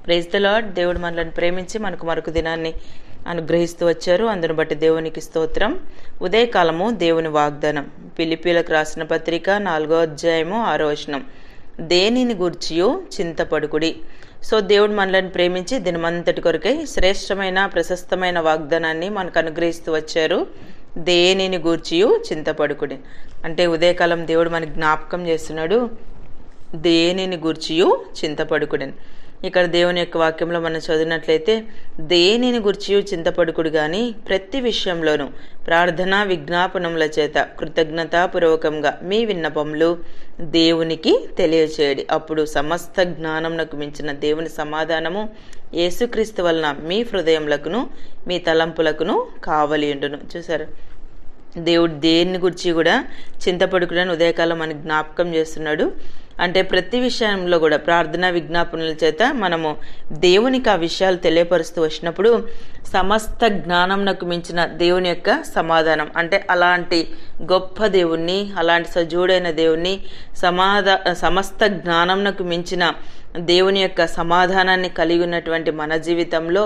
Praise the lord. దేవుడు మనల్ని ప్రేమించి మనకు మరొక దినాన్ని అనుగ్రహిస్తూ వచ్చారు. అందును బట్టి దేవునికి స్తోత్రం. ఉదయకాలము దేవుని వాగ్దానం. ఫిలిప్పీలకు రాసిన పత్రిక 4వ అధ్యాయము 6వ వచనం. దేనిని గూర్చియు చింతపడుకుడి. సో దేవుడు మనల్ని ప్రేమించి దినమంతటి కొరకై శ్రేష్టమైన ప్రశస్తమైన వాగ్దానాన్ని మనకు అనుగ్రహిస్తూ వచ్చారు. దేనిని గూర్చియు చింతపడుకుడి అంటే ఉదయకాలం దేవుడు మనకి జ్ఞాపకం చేస్తున్నాడు. దేనిని గూర్చియు చింతపడుకుడి. ఇక్కడ దేవుని యొక్క వాక్యంలో మనం చదివినట్లయితే దేనిని గుర్చియు చింతపడుకుడు గాని ప్రతి విషయంలోనూ ప్రార్థనా విజ్ఞాపనముల చేత కృతజ్ఞతాపూర్వకంగా మీ విన్నపములు దేవునికి తెలియచేయడి. అప్పుడు సమస్త జ్ఞానమునకు మించిన దేవుని సమాధానము యేసుక్రీస్తు వలన మీ హృదయములకును మీ తలంపులకును కావలి ఉండును. చూసారు, దేవుడు దేన్ని గురించి కూడా చింతపడుకుడని ఉదయకాలం మనకి జ్ఞాపకం చేస్తున్నాడు. అంటే ప్రతి విషయంలో కూడా ప్రార్థనా విజ్ఞాపనల చేత మనము దేవునికి ఆ విషయాలు తెలియపరుస్తూ వచ్చినప్పుడు సమస్త జ్ఞానంకు మించిన దేవుని యొక్క సమాధానం అంటే అలాంటి గొప్ప దేవుణ్ణి, అలాంటి సజీవుడైన దేవుణ్ణి, సమస్త జ్ఞానంకు మించిన దేవుని యొక్క సమాధానాన్ని కలిగి ఉన్నటువంటి మన జీవితంలో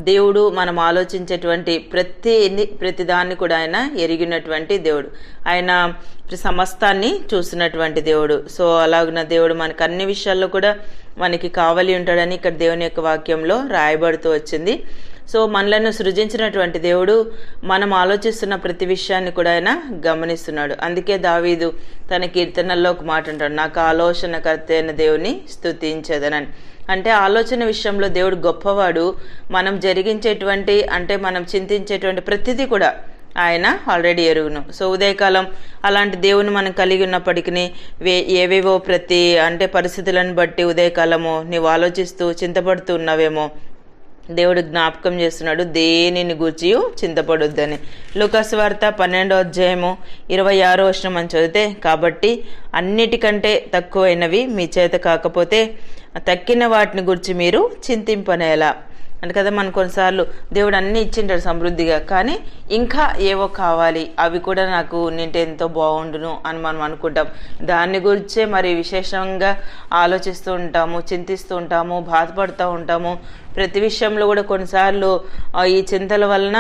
దేవుడు మనం ఆలోచించేటువంటి ప్రతి దాన్ని కూడా ఆయన ఎరిగినటువంటి దేవుడు. ఆయన సమస్తాన్ని చూసినటువంటి దేవుడు. సో అలాగున్న దేవుడు మనకు అన్ని విషయాల్లో కూడా మనకి కావలి ఉంటాడని ఇక్కడ దేవుని యొక్క వాక్యంలో రాయబడుతూ వచ్చింది. సో మనలను సృజించినటువంటి దేవుడు మనం ఆలోచిస్తున్న ప్రతి విషయాన్ని కూడా ఆయన గమనిస్తున్నాడు. అందుకే దావీదు తన కీర్తనల్లో ఒక మాట అంటాడు, నాకు ఆలోచనకర్త అయిన దేవుని స్తుతించదనని. అంటే ఆలోచన విషయంలో దేవుడు గొప్పవాడు. మనం జరిగించేటువంటి అంటే మనం చింతించేటువంటి ప్రతిదీ కూడా ఆయన ఆల్రెడీ ఎరుగును. సో ఉదయకాలం అలాంటి దేవుని మనం కలిగి ఉన్నప్పటికీ ఏవేవో అంటే పరిస్థితులను బట్టి ఉదయకాలము నీవు ఆలోచిస్తూ చింతపడుతూ ఉన్నావేమో దేవుడు జ్ఞాపకం చేస్తున్నాడు, దేనిని గూర్చియు చింతపడొద్దని. లూకాసు వార్త 12వ అధ్యాయము 26వ వచనం అని చదివితే, కాబట్టి అన్నిటికంటే తక్కువైనవి మీ చేత కాకపోతే తక్కిన వాటిని గురించి మీరు చింతింపనేలా అంటే కదా. మనం కొన్నిసార్లు దేవుడు అన్నీ ఇచ్చింటాడు సమృద్ధిగా, కానీ ఇంకా ఏవో కావాలి, అవి కూడా నాకు నింటే ఎంతో బాగుండును అని మనం అనుకుంటాం. దాని గురించే మరి విశేషంగా ఆలోచిస్తూ ఉంటాము, చింతిస్తూ ఉంటాము, బాధపడుతూ ఉంటాము. ప్రతి విషయంలో కూడా కొన్నిసార్లు ఈ చింతల వలన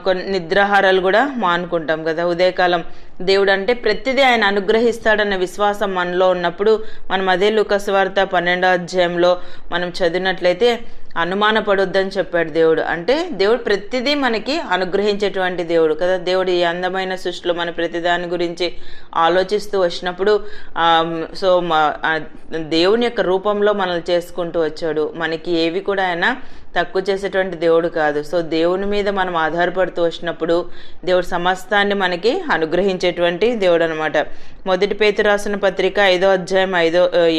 కొన్ని నిద్రాహారాలు కూడా మానుకుంటాం కదా. ఉదయకాలం దేవుడు అంటే ప్రతిదీ ఆయన అనుగ్రహిస్తాడన్న విశ్వాసం మనలో ఉన్నప్పుడు మనం అదే లూకాసు వార్త 12వ అధ్యాయంలో మనం చదివినట్లయితే అనుమానపడొద్దని చెప్పాడు దేవుడు. అంటే దేవుడు ప్రతిదీ మనకి అనుగ్రహించేటువంటి దేవుడు కదా. దేవుడు ఈ అందమైన సృష్టిలో మన ప్రతిదాని గురించి ఆలోచిస్తూ వచ్చినప్పుడు సో దేవుని యొక్క రూపంలో మనల్ని చేసుకుంటూ వచ్చాడు. మనకి ఏవి కూడా ఆయన తక్కువ చేసేటువంటి దేవుడు కాదు. సో దేవుని మీద మనం ఆధారపడుతూ వచ్చినప్పుడు దేవుడు సమస్తాన్ని మనకి అనుగ్రహించేటువంటి దేవుడు అనమాట. మొదటి పేతురు రాసిన పత్రిక 5వ అధ్యాయం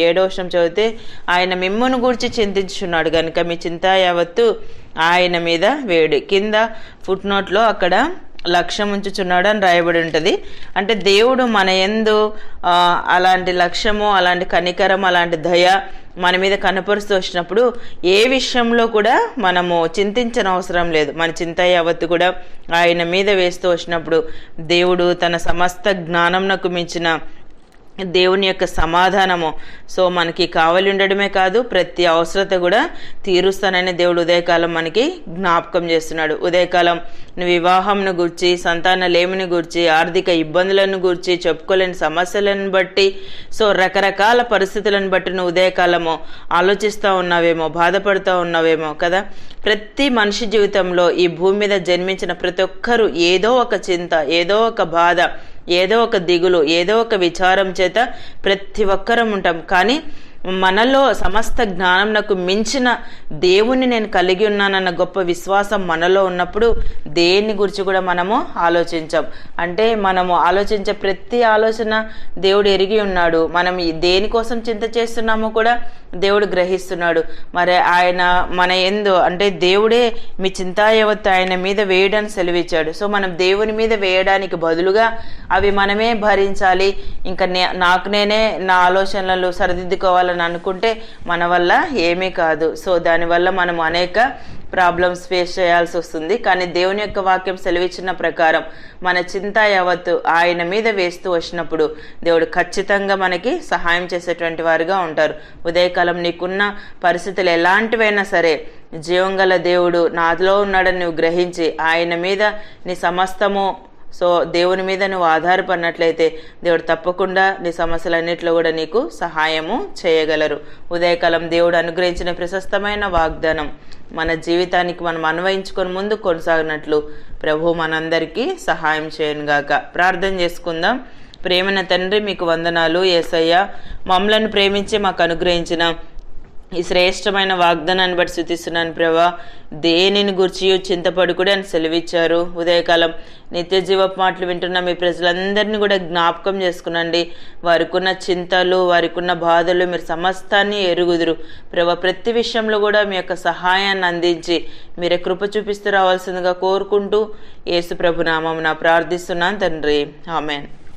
7వ వచనం చదివితే, ఆయన మిమ్మును గూర్చి చింతించున్నాడు గనుక మీ చింత యావత్తు ఆయన మీద వేడి. కింద ఫుట్ నోట్లో అక్కడ లక్ష్యం ఉంచుచున్నాడు అని రాయబడి ఉంటుంది. అంటే దేవుడు మన యందు అలాంటి లక్ష్యము, అలాంటి కనికరం, అలాంటి దయ మన మీద కనపరుస్తూ వచ్చినప్పుడు ఏ విషయంలో కూడా మనము చింతించనవసరం లేదు. మన చింత యావత్తు కూడా ఆయన మీద వేస్తూ వచ్చినప్పుడు దేవుడు తన సమస్త జ్ఞానంకు మించిన దేవుని యొక్క సమాధానము సో మనకి కావలి ఉండడమే కాదు, ప్రతి అవసరత కూడా తీరుస్తానని దేవుడు ఉదయకాలం మనకి జ్ఞాపకం చేస్తున్నాడు. ఉదయకాలం వివాహంను గూర్చి, సంతాన లేమిని గూర్చి, ఆర్థిక ఇబ్బందులను గూర్చి, చెప్పుకోలేని సమస్యలను బట్టి, సో రకరకాల పరిస్థితులను బట్టి నువ్వు ఉదయకాలము ఆలోచిస్తూ ఉన్నావేమో, బాధపడుతూ ఉన్నావేమో కదా. ప్రతి మనిషి జీవితంలో ఈ భూమి మీద జన్మించిన ప్రతి ఒక్కరూ ఏదో ఒక చింత, ఏదో ఒక బాధ, ఏదో ఒక దిగులు, ఏదో ఒక విచారం చేత ప్రతి ఒక్కరం ఉంటాం. కానీ మనలో సమస్త జ్ఞానంకు మించిన దేవుణ్ణి నేను కలిగి ఉన్నానన్న గొప్ప విశ్వాసం మనలో ఉన్నప్పుడు దేని గురించి కూడా మనము ఆలోచించాం. అంటే మనము ఆలోచించే ప్రతి ఆలోచన దేవుడు ఎరిగి ఉన్నాడు. మనం దేనికోసం చింత చేస్తున్నామో కూడా దేవుడు గ్రహిస్తున్నాడు. మరి ఆయన మన యందు అంటే దేవుడే మీ చింతా యావత్తు ఆయన మీద వేయడానికి సెలవిచ్చాడు. సో మనం దేవుని మీద వేయడానికి బదులుగా అవి మనమే భరించాలి, ఇంకా నాకు నేనే నా ఆలోచనలు సరిదిద్దుకోవాలని అనుకుంటే మన వల్ల ఏమీ కాదు. సో దానివల్ల మనం అనేక ప్రాబ్లమ్స్ ఫేస్ చేయాల్సి వస్తుంది. కానీ దేవుని యొక్క వాక్యం సెలవిచ్చిన ప్రకారం మన చింత యావత్తు ఆయన మీద వేస్తూ వచ్చినప్పుడు దేవుడు ఖచ్చితంగా మనకి సహాయం చేసేటువంటి వారుగా ఉంటారు. ఉదయకాలం నీకున్న పరిస్థితులు ఎలాంటివైనా సరే జీవం గల దేవుడు నాలో ఉన్నాడని నువ్వు గ్రహించి ఆయన మీద నీ సమస్తము దేవుని మీద నువ్వు ఆధారపడినట్లయితే దేవుడు తప్పకుండా నీ సమస్యలన్నింటిలో కూడా నీకు సహాయము చేయగలరు. ఉదయకాలం దేవుడు అనుగ్రహించిన ప్రశస్తమైన వాగ్దానం మన జీవితానికి మనం అన్వయించుకొని ముందు కొనసాగినట్లు ప్రభు మనందరికీ సహాయం చేయనుగాక. ప్రార్థన చేసుకుందాం. ప్రేమైన తండ్రి, మీకు వందనాలు. యేసయ్య, మమ్మలను ప్రేమించి మాకు అనుగ్రహించిన ఈ శ్రేష్టమైన వాగ్దానాన్ని బట్టి స్తుతిస్తున్నాను ప్రభా. దేనిని గురించి చింతపడుకుడి అని సెలవిచ్చారు. ఉదయకాలం నిత్య జీవపు మాటలు వింటున్న మీ ప్రజలందరినీ కూడా జ్ఞాపకం చేసుకునండి. వారికున్న చింతలు, వారికున్న బాధలు మీరు సమస్తాన్ని ఎరుగుదురు ప్రభా. ప్రతి విషయంలో కూడా మీ యొక్క సహాయాన్ని అందించి మీరే కృప చూపిస్తూ రావాల్సిందిగా కోరుకుంటూ యేసు ప్రభు నామమున ప్రార్థిస్తున్నాను తండ్రి. ఆమెన్.